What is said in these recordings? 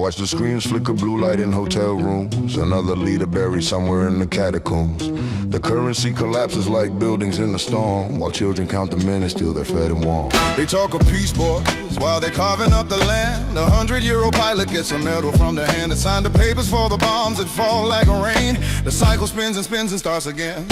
watch the screens flicker blue light in hotel rooms. Another leader buried somewhere in the catacombs. The currency collapses like buildings in a storm, while children count the minutes till they're fed and warm. They talk of peace, boys, while they're carving up the land. A 100-year-old pilot gets a medal from their hand and signed the papers for the bombs that fall like rain. The cycle spins and starts again.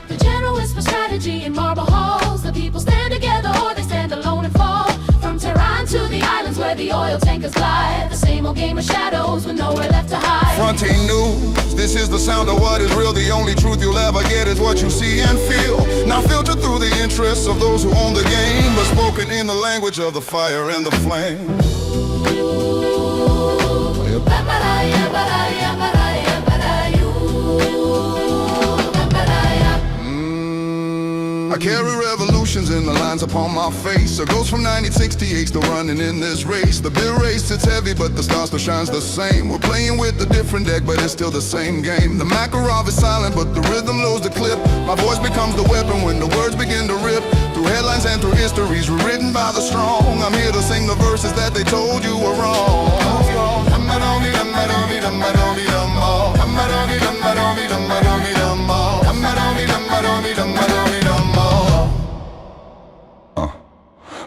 The general whispers strategy in marble halls. The people stand together or they stand alone and fall. From Tehran to the islands where the oil tankers glide. The same old game of shadows with nowhere left to hide. Fronté news, this is the sound of what is real. The only truth you'll ever get is what you see and feel. Now filtered through the interests of those who own the game, but spoken in the language of the fire and the flame. I carry revolutions in the lines upon my face. It goes from 1968 to running in this race. The beret sits heavy, but the star still shines the same. We're playing with a different deck, but it's still the same game. The Makarov is silent, but the rhythm loads the clip. My voice becomes the weapon when the words begin to rip. Through headlines and through histories written by the strong. I'm here to sing the verses that they told you were wrong.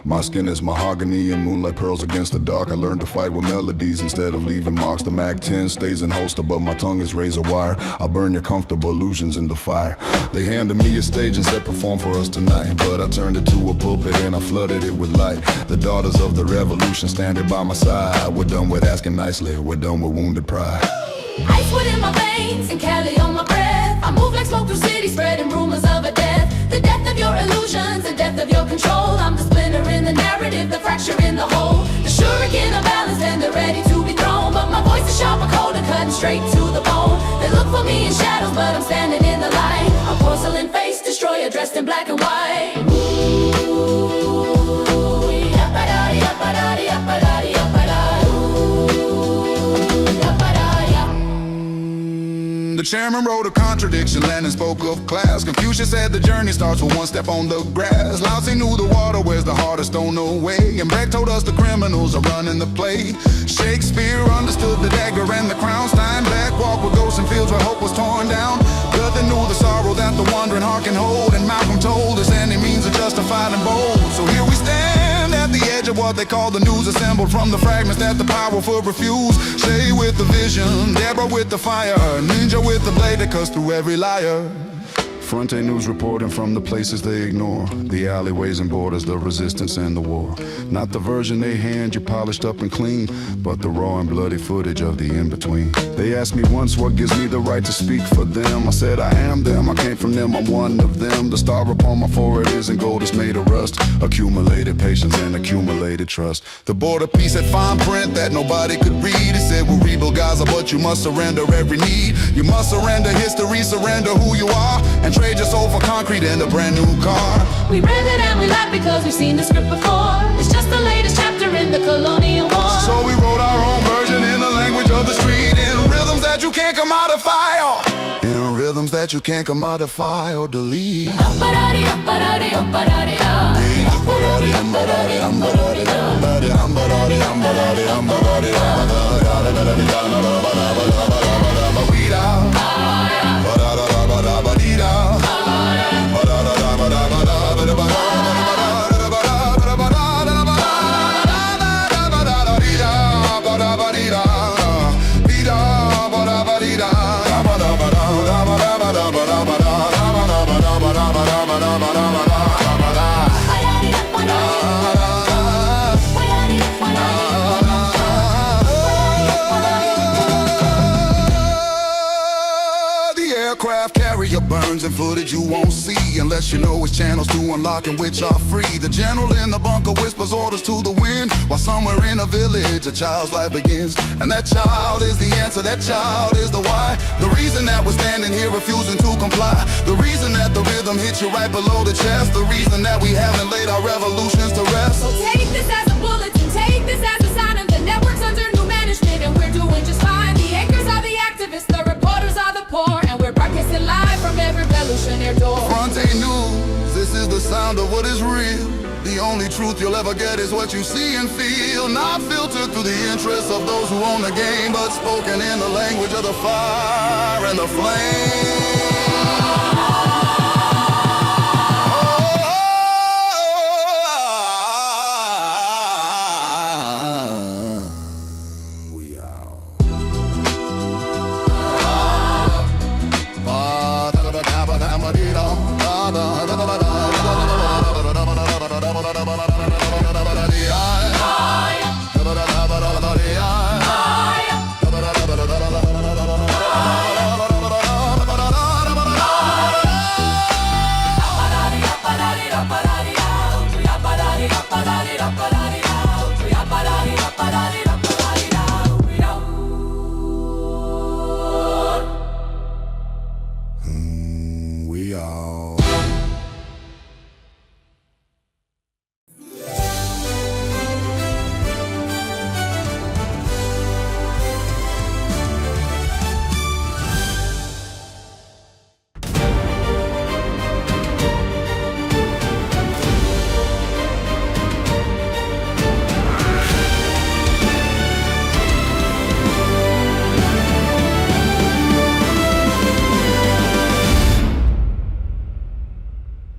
My skin is mahogany and moonlight pearls against the dark. I learned to fight with melodies instead of leaving marks. The Mag-10 stays in holster, but my tongue is razor wire. I'll burn your comfortable illusions in the fire. They handed me a stage and said perform for us tonight, but I turned it to a pulpit and I flooded it with light. The daughters of the revolution standing by my side. We're done with asking nicely, we're done with wounded pride. Icewood in my veins and Cali on my breath. I move like smoke through cities, spreading rumors of a death. The death of your illusions, the depth of your control. I'm the splinter in the narrative, the fracture in the whole. The shuriken of balance and they're ready to be thrown. But my voice is sharp and cold and cutting straight to the bone. They look for me in shadows, but I'm standing in the light. A porcelain face destroyer dressed in black and white. The chairman wrote a contradiction, Lenin spoke of class. Confucius said the journey starts with one step on the grass. Lao Tzu knew the water wears the hardest stone away. And Brecht told us the criminals are running the play. Shakespeare understood the dagger and the crown. Steinbeck walked with ghosts in fields where hope was torn down. Goethe knew the sorrow that the wandering heart can hold. And Malcolm told us any means are justified and bold. So here we stand at the edge of what they call the news, assembled from the fragments that the powerful refuse. Shay with the vision, Deborah with the fire, Ninja with the blade that cuts through every liar. Fronté news reporting from the places they ignore. The alleyways and borders, the resistance and the war. Not the version they hand you polished up and clean, but the raw and bloody footage of the in-between. They asked me once what gives me the right to speak for them. I said I am them, I came from them, I'm one of them. The star upon my forehead isn't gold, it's made of rust. Accumulated patience and accumulated trust. The border peace had fine print that nobody could read. It said we'll rebuild Gaza, but you must surrender every need. You must surrender history, surrender who you are, and trade your soul for concrete and a brand new car. We read it and we laugh because we've seen the script before. It's just the latest chapter in the colonial war. So we wrote our own version in the language of the street, in rhythms that you can't commodify, in rhythms that you can't commodify or delete. Aircraft carrier burns and footage you won't see unless you know which channels to unlock and which are free. The general in the bunker whispers orders to the wind, while somewhere in a village a child's life begins. And that child is the answer, that child is the why. The reason that we're standing here refusing to comply. The reason that the rhythm hits you right below the chest. The reason that we haven't laid our revolutions to rest. So take this as a bulletin, take this as a sign of the network's under new management, and we're doing just fine. The anchors are the activists, the reporters are the poor, and we're broadcasting live from every revolutionary door. Fronté news, this is the sound of what is real. The only truth you'll ever get is what you see and feel, not filtered through the interests of those who own the game, but spoken in the language of the fire and the flame.